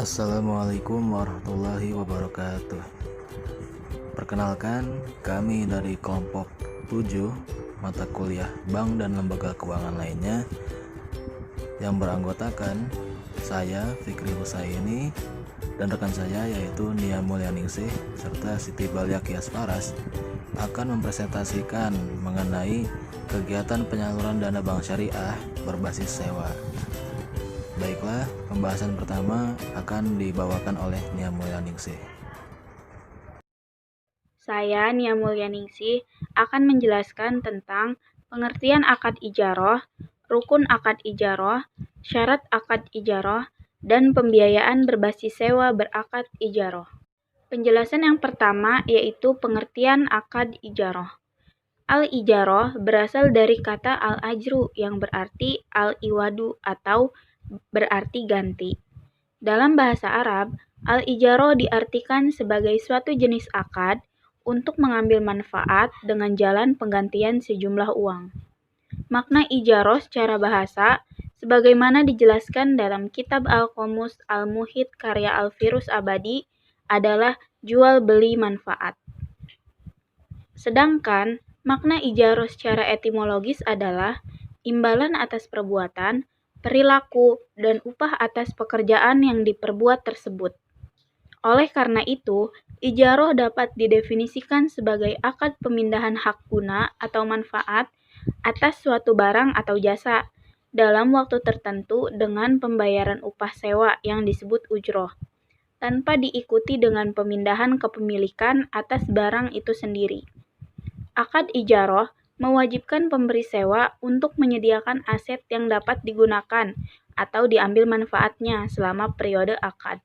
Assalamualaikum warahmatullahi wabarakatuh. Perkenalkan, kami dari kelompok 7 mata kuliah Bank dan Lembaga Keuangan lainnya yang beranggotakan saya Fikri Husaini dan rekan saya yaitu Nia Mulyaningsih serta Siti Baliakias Faras akan mempresentasikan mengenai kegiatan penyaluran dana bank syariah berbasis sewa. Baiklah, pembahasan pertama akan dibawakan oleh Nia Mulyaningsih. Saya, Nia Mulyaningsih, akan menjelaskan tentang pengertian akad ijaroh, rukun akad ijaroh, syarat akad ijaroh, dan pembiayaan berbasis sewa berakad ijaroh. Penjelasan yang pertama yaitu pengertian akad ijaroh. Al-ijaroh berasal dari kata al-ajru yang berarti al-iwadu atau berarti ganti. Dalam bahasa Arab, al-ijaroh diartikan sebagai suatu jenis akad untuk mengambil manfaat dengan jalan penggantian sejumlah uang. Makna ijaroh secara bahasa, sebagaimana dijelaskan dalam kitab Al-Qomus Al-Muhit karya Al-Firus Abadi, adalah jual beli manfaat. Sedangkan makna ijaroh secara etimologis adalah imbalan atas perbuatan, perilaku, dan upah atas pekerjaan yang diperbuat tersebut. Oleh karena itu, ijaroh dapat didefinisikan sebagai akad pemindahan hak guna atau manfaat atas suatu barang atau jasa dalam waktu tertentu dengan pembayaran upah sewa yang disebut ujroh, tanpa diikuti dengan pemindahan kepemilikan atas barang itu sendiri. Akad ijaroh mewajibkan pemberi sewa untuk menyediakan aset yang dapat digunakan atau diambil manfaatnya selama periode akad,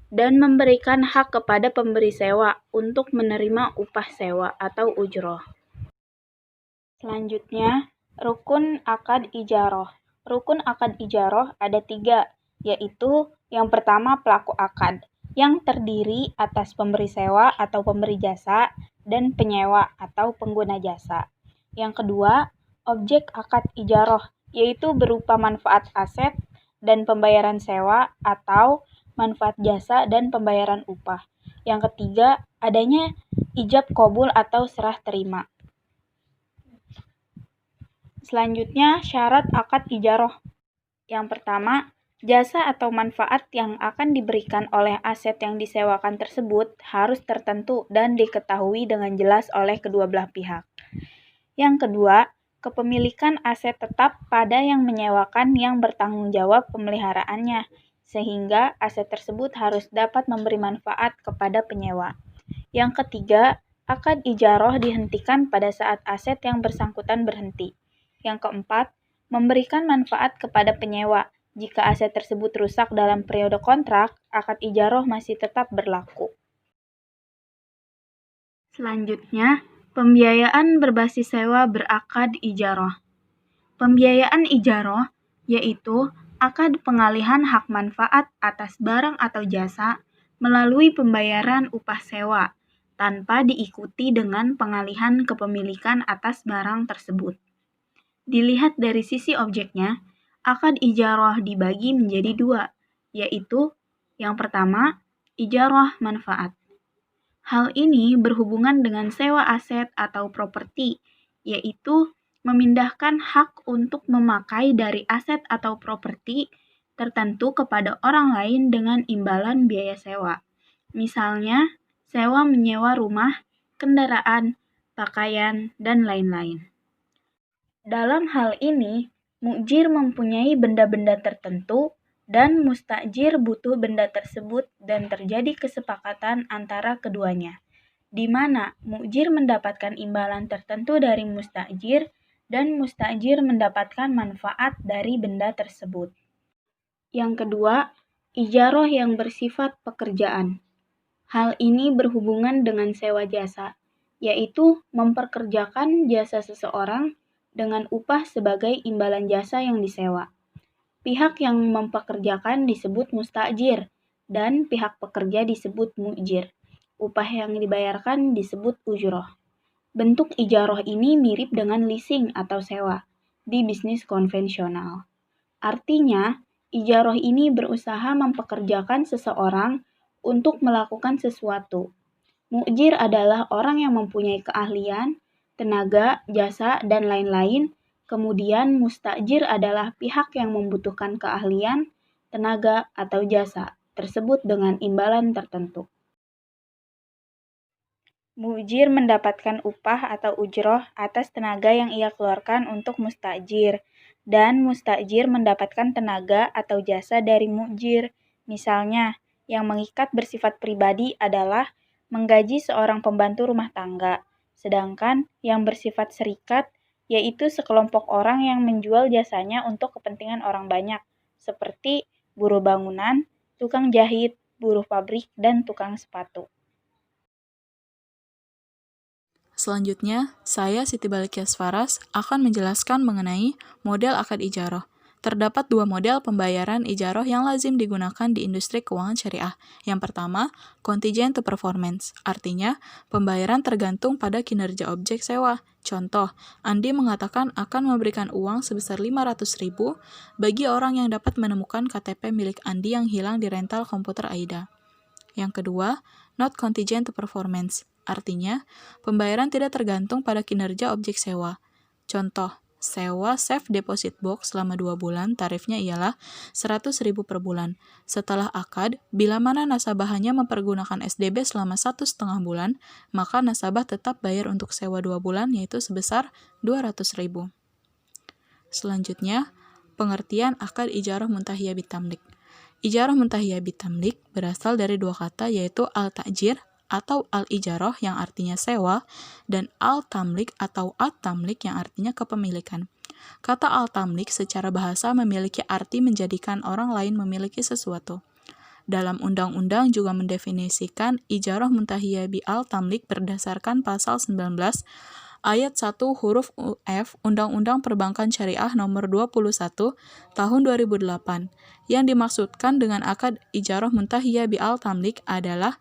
dan memberikan hak kepada pemberi sewa untuk menerima upah sewa atau ujroh. Selanjutnya, rukun akad ijaroh. Rukun akad ijaroh ada 3, yaitu yang pertama pelaku akad, yang terdiri atas pemberi sewa atau pemberi jasa, dan penyewa atau pengguna jasa. Yang kedua, objek akad ijaroh, yaitu berupa manfaat aset dan pembayaran sewa atau manfaat jasa dan pembayaran upah. Yang ketiga, adanya ijab qabul atau serah terima. Selanjutnya, syarat akad ijaroh. Yang pertama, jasa atau manfaat yang akan diberikan oleh aset yang disewakan tersebut harus tertentu dan diketahui dengan jelas oleh kedua belah pihak. Yang kedua, kepemilikan aset tetap pada yang menyewakan yang bertanggung jawab pemeliharaannya, sehingga aset tersebut harus dapat memberi manfaat kepada penyewa. Yang ketiga, akad ijaroh dihentikan pada saat aset yang bersangkutan berhenti. Yang keempat, memberikan manfaat kepada penyewa. Jika aset tersebut rusak dalam periode kontrak, akad ijaroh masih tetap berlaku. Selanjutnya, pembiayaan berbasis sewa berakad ijaroh. Pembiayaan ijaroh yaitu akad pengalihan hak manfaat atas barang atau jasa melalui pembayaran upah sewa tanpa diikuti dengan pengalihan kepemilikan atas barang tersebut. Dilihat dari sisi objeknya, akad ijaroh dibagi menjadi 2, yaitu yang pertama, ijaroh manfaat. Hal ini berhubungan dengan sewa aset atau properti, yaitu memindahkan hak untuk memakai dari aset atau properti tertentu kepada orang lain dengan imbalan biaya sewa. Misalnya, sewa menyewa rumah, kendaraan, pakaian, dan lain-lain. Dalam hal ini, mu'jir mempunyai benda-benda tertentu dan mustajir butuh benda tersebut dan terjadi kesepakatan antara keduanya, di mana mu'jir mendapatkan imbalan tertentu dari mustajir dan mustajir mendapatkan manfaat dari benda tersebut. Yang kedua, ijaroh yang bersifat pekerjaan. Hal ini berhubungan dengan sewa jasa, yaitu memperkerjakan jasa seseorang dengan upah sebagai imbalan jasa yang disewa. Pihak yang mempekerjakan disebut mustajir dan pihak pekerja disebut mu'jir. Upah yang dibayarkan disebut ujroh. Bentuk ijaroh ini mirip dengan leasing atau sewa di bisnis konvensional. Artinya, Ijaroh ini berusaha mempekerjakan seseorang untuk melakukan sesuatu. Mu'jir adalah orang yang mempunyai keahlian, tenaga, jasa, dan lain-lain. Kemudian mustajir adalah pihak yang membutuhkan keahlian, tenaga, atau jasa tersebut dengan imbalan tertentu. Mu'jir mendapatkan upah atau ujroh atas tenaga yang ia keluarkan untuk mustajir, dan mustajir mendapatkan tenaga atau jasa dari mu'jir. Misalnya, yang mengikat bersifat pribadi adalah menggaji seorang pembantu rumah tangga, sedangkan yang bersifat serikat yaitu sekelompok orang yang menjual jasanya untuk kepentingan orang banyak, seperti buruh bangunan, tukang jahit, buruh pabrik, dan tukang sepatu. Selanjutnya, saya Siti Balikias Faras akan menjelaskan mengenai model akad ijaroh. Terdapat dua model pembayaran ijaroh yang lazim digunakan di industri keuangan syariah. Yang pertama, contingent to performance, artinya pembayaran tergantung pada kinerja objek sewa. Contoh, Andi mengatakan akan memberikan uang sebesar 500.000 bagi orang yang dapat menemukan KTP milik Andi yang hilang di rental komputer Aida. Yang kedua, not contingent to performance, artinya pembayaran tidak tergantung pada kinerja objek sewa. Contoh, sewa safe deposit box selama 2 bulan, tarifnya ialah 100.000 per bulan. Setelah akad, bila mana nasabah hanya mempergunakan SDB selama 1,5 bulan, maka nasabah tetap bayar untuk sewa 2 bulan, yaitu sebesar 200.000. Selanjutnya, pengertian akad ijarah muntahiyah bitamlik. Ijarah muntahiyah bitamlik berasal dari dua kata, yaitu al-ta'jir atau al-ijarah yang artinya sewa, dan al-tamlik atau at-tamlik yang artinya kepemilikan. Kata al-tamlik secara bahasa memiliki arti menjadikan orang lain memiliki sesuatu. Dalam undang-undang juga mendefinisikan ijarah muntahiyah bi al-tamlik berdasarkan pasal 19 ayat 1 huruf F Undang-Undang Perbankan Syariah Nomor 21 Tahun 2008. Yang dimaksudkan dengan akad ijarah muntahiyah bi al-tamlik adalah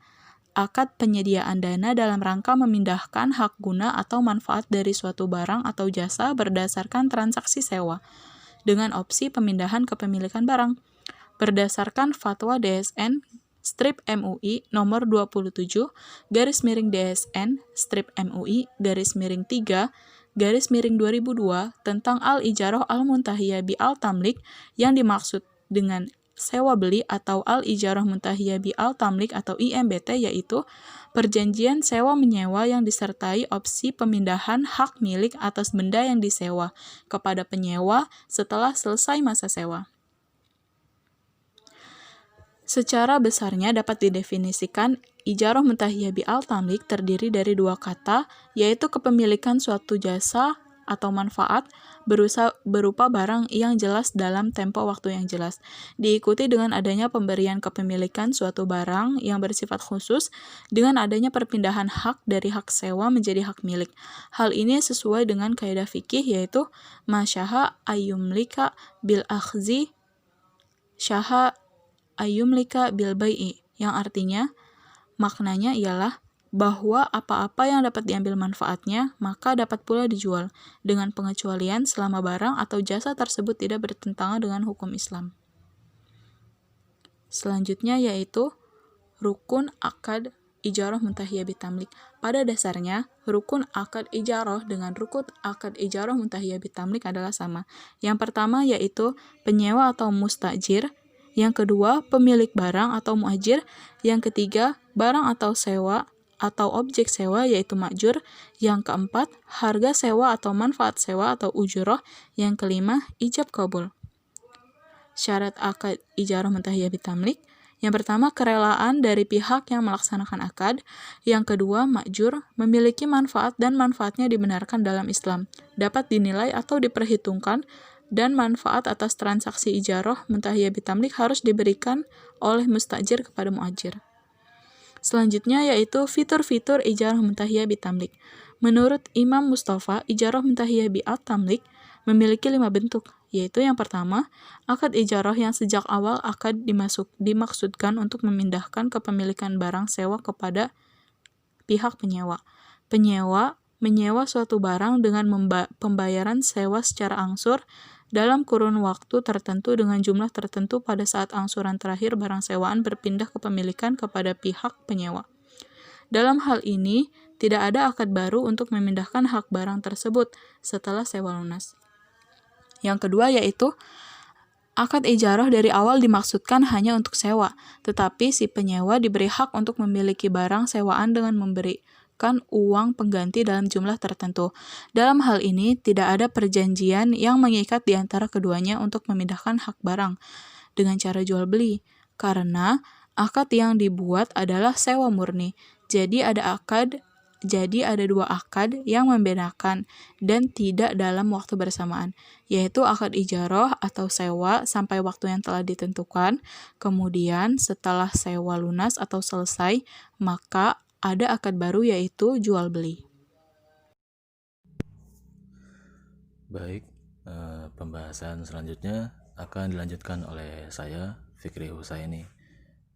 akad penyediaan dana dalam rangka memindahkan hak guna atau manfaat dari suatu barang atau jasa berdasarkan transaksi sewa dengan opsi pemindahan kepemilikan barang. Berdasarkan Fatwa DSN strip MUI nomor 27 /DSN strip MUI /3 /2002 tentang al-ijarah al-muntahiyah bi al-tamlik, yang dimaksud dengan sewa beli atau al-ijarah muntahiyah bi al-tamlik atau IMBT yaitu perjanjian sewa menyewa yang disertai opsi pemindahan hak milik atas benda yang disewa kepada penyewa setelah selesai masa sewa. Secara besarnya dapat didefinisikan ijarah muntahiyah bi al-tamlik terdiri dari dua kata, yaitu kepemilikan suatu jasa atau manfaat berupa barang yang jelas dalam tempo waktu yang jelas, diikuti dengan adanya pemberian kepemilikan suatu barang yang bersifat khusus dengan adanya perpindahan hak dari hak sewa menjadi hak milik. Hal ini sesuai dengan kaidah fikih, yaitu masyaha ayyumlika bil akhzi syaha ayyumlika bil bai'i, yang artinya maknanya ialah bahwa apa-apa yang dapat diambil manfaatnya maka dapat pula dijual, dengan pengecualian selama barang atau jasa tersebut tidak bertentangan dengan hukum Islam. Selanjutnya yaitu rukun akad ijarah muntahiyah bitamlik. Pada dasarnya, rukun akad ijarah dengan rukun akad ijarah muntahiyah bitamlik adalah sama. Yang pertama yaitu penyewa atau mustajir, yang kedua pemilik barang atau muajir, yang ketiga barang atau sewa atau objek sewa yaitu ma'jur, yang keempat harga sewa atau manfaat sewa atau ujurah, yang kelima ijab qabul. Syarat akad ijarah muntahiyah bitamlik: yang pertama kerelaan dari pihak yang melaksanakan akad, yang kedua ma'jur, memiliki manfaat dan manfaatnya dibenarkan dalam Islam, dapat dinilai atau diperhitungkan, dan manfaat atas transaksi ijarah muntahiyah bitamlik harus diberikan oleh mustajir kepada muajir. Selanjutnya yaitu fitur-fitur ijarah muntahiyah bitamlik. Menurut Imam Mustafa, ijarah muntahiyah bi al-tamlik memiliki 5 bentuk, yaitu yang pertama, akad ijarah yang sejak awal akad dimaksudkan untuk memindahkan kepemilikan barang sewa kepada pihak penyewa. Penyewa menyewa suatu barang dengan pembayaran sewa secara angsur dalam kurun waktu tertentu dengan jumlah tertentu pada saat angsuran terakhir barang sewaan berpindah kepemilikan kepada pihak penyewa. Dalam hal ini, tidak ada akad baru untuk memindahkan hak barang tersebut setelah sewa lunas. Yang kedua yaitu akad ijarah dari awal dimaksudkan hanya untuk sewa, tetapi si penyewa diberi hak untuk memiliki barang sewaan dengan memberikan uang pengganti dalam jumlah tertentu. Dalam hal ini, tidak ada perjanjian yang mengikat di antara keduanya untuk memindahkan hak barang dengan cara jual beli, karena akad yang dibuat adalah sewa murni. Jadi ada dua akad yang membedakan dan tidak dalam waktu bersamaan, yaitu akad ijarah atau sewa sampai waktu yang telah ditentukan. Kemudian setelah sewa lunas atau selesai, maka ada akad baru yaitu jual beli. Baik, pembahasan selanjutnya akan dilanjutkan oleh saya, Fikri Husaini,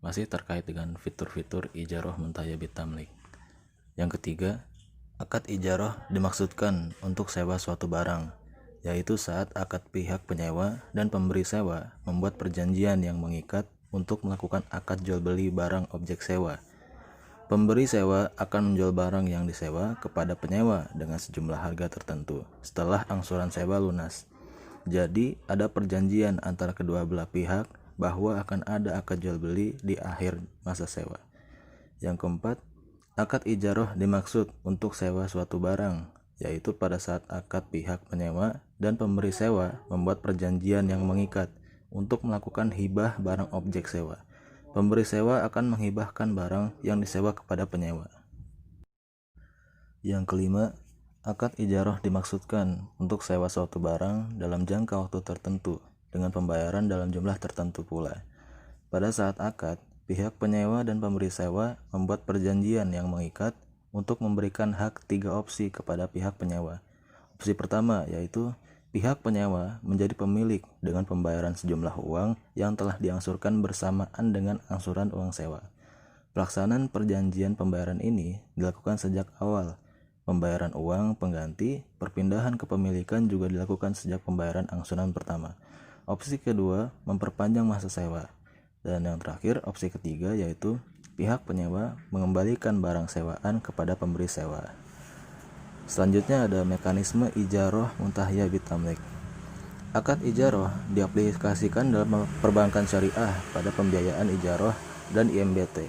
masih terkait dengan fitur-fitur ijarah muntahiyah bitamlik. Yang ketiga, akad ijarah dimaksudkan untuk sewa suatu barang, yaitu saat akad pihak penyewa dan pemberi sewa membuat perjanjian yang mengikat untuk melakukan akad jual beli barang objek sewa. Pemberi sewa akan menjual barang yang disewa kepada penyewa dengan sejumlah harga tertentu setelah angsuran sewa lunas. Jadi ada perjanjian antara kedua belah pihak bahwa akan ada akad jual beli di akhir masa sewa. Yang keempat, akad ijarah dimaksud untuk sewa suatu barang, yaitu pada saat akad pihak penyewa dan pemberi sewa membuat perjanjian yang mengikat untuk melakukan hibah barang objek sewa. Pemberi sewa akan menghibahkan barang yang disewa kepada penyewa. Yang kelima, akad ijarah dimaksudkan untuk sewa suatu barang dalam jangka waktu tertentu dengan pembayaran dalam jumlah tertentu pula. Pada saat akad, pihak penyewa dan pemberi sewa membuat perjanjian yang mengikat untuk memberikan hak 3 opsi kepada pihak penyewa. Opsi pertama yaitu pihak penyewa menjadi pemilik dengan pembayaran sejumlah uang yang telah diangsurkan bersamaan dengan angsuran uang sewa. Pelaksanaan perjanjian pembayaran ini dilakukan sejak awal. Pembayaran uang pengganti perpindahan kepemilikan juga dilakukan sejak pembayaran angsuran pertama. Opsi kedua memperpanjang masa sewa. Dan yang terakhir, opsi ketiga yaitu pihak penyewa mengembalikan barang sewaan kepada pemberi sewa. Selanjutnya ada mekanisme ijarah muntahiyah bitamlik. Akad ijarah diaplikasikan dalam perbankan syariah pada pembiayaan ijarah dan IMBT.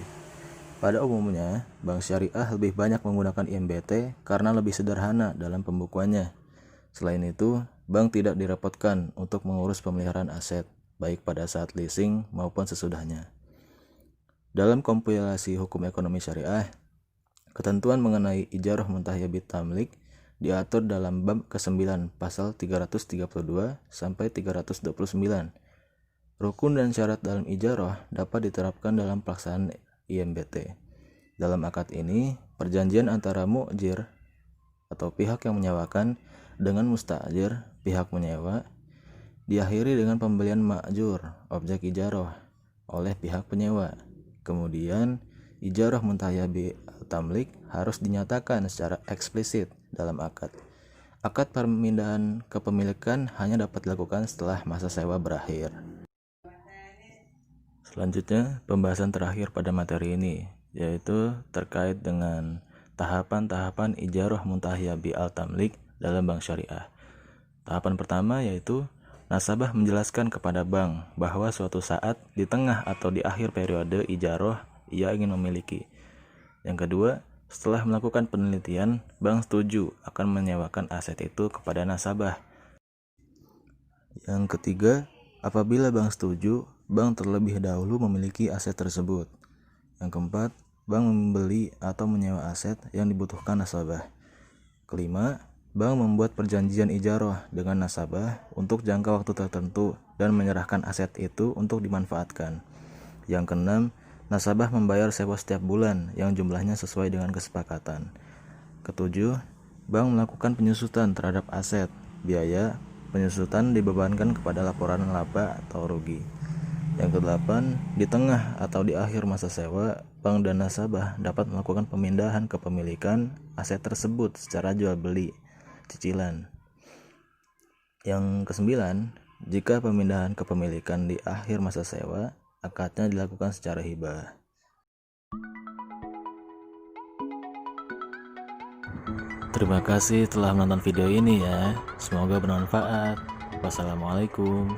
Pada umumnya, bank syariah lebih banyak menggunakan IMBT karena lebih sederhana dalam pembukuannya. Selain itu, bank tidak direpotkan untuk mengurus pemeliharaan aset, baik pada saat leasing maupun sesudahnya. Dalam kompilasi hukum ekonomi syariah, ketentuan mengenai ijarah muntahiyah bitamlik diatur dalam bab ke-9 pasal 332 sampai 329. Rukun dan syarat dalam ijarah dapat diterapkan dalam pelaksanaan IMBT. Dalam akad ini, perjanjian antara mu'jir atau pihak yang menyewakan dengan musta'jir, pihak menyewa, diakhiri dengan pembelian ma'jur, objek ijarah, oleh pihak penyewa. Kemudian, ijarah muntahiyah bitamlik harus dinyatakan secara eksplisit dalam akad. Akad permindahan kepemilikan hanya dapat dilakukan setelah masa sewa berakhir. Selanjutnya, pembahasan terakhir pada materi ini, yaitu terkait dengan tahapan-tahapan ijarah muntahiyah bitamlik dalam bank syariah. Tahapan pertama yaitu nasabah menjelaskan kepada bank bahwa suatu saat di tengah atau di akhir periode ijarah ia ingin memiliki. Yang kedua, setelah melakukan penelitian, bank setuju akan menyewakan aset itu kepada nasabah. Yang ketiga, apabila bank setuju, bank terlebih dahulu memiliki aset tersebut. Yang keempat, bank membeli atau menyewa aset yang dibutuhkan nasabah. Kelima, bank membuat perjanjian ijarah dengan nasabah untuk jangka waktu tertentu dan menyerahkan aset itu untuk dimanfaatkan. Yang keenam, nasabah membayar sewa setiap bulan yang jumlahnya sesuai dengan kesepakatan. Ketujuh, bank melakukan penyusutan terhadap aset. Biaya penyusutan dibebankan kepada laporan laba atau rugi. Yang kedelapan, di tengah atau di akhir masa sewa, bank dan nasabah dapat melakukan pemindahan kepemilikan aset tersebut secara jual beli cicilan. Yang kesembilan, jika pemindahan kepemilikan di akhir masa sewa, akadnya dilakukan secara hibah. Terima kasih telah menonton video ini ya. Semoga bermanfaat. Wassalamualaikum.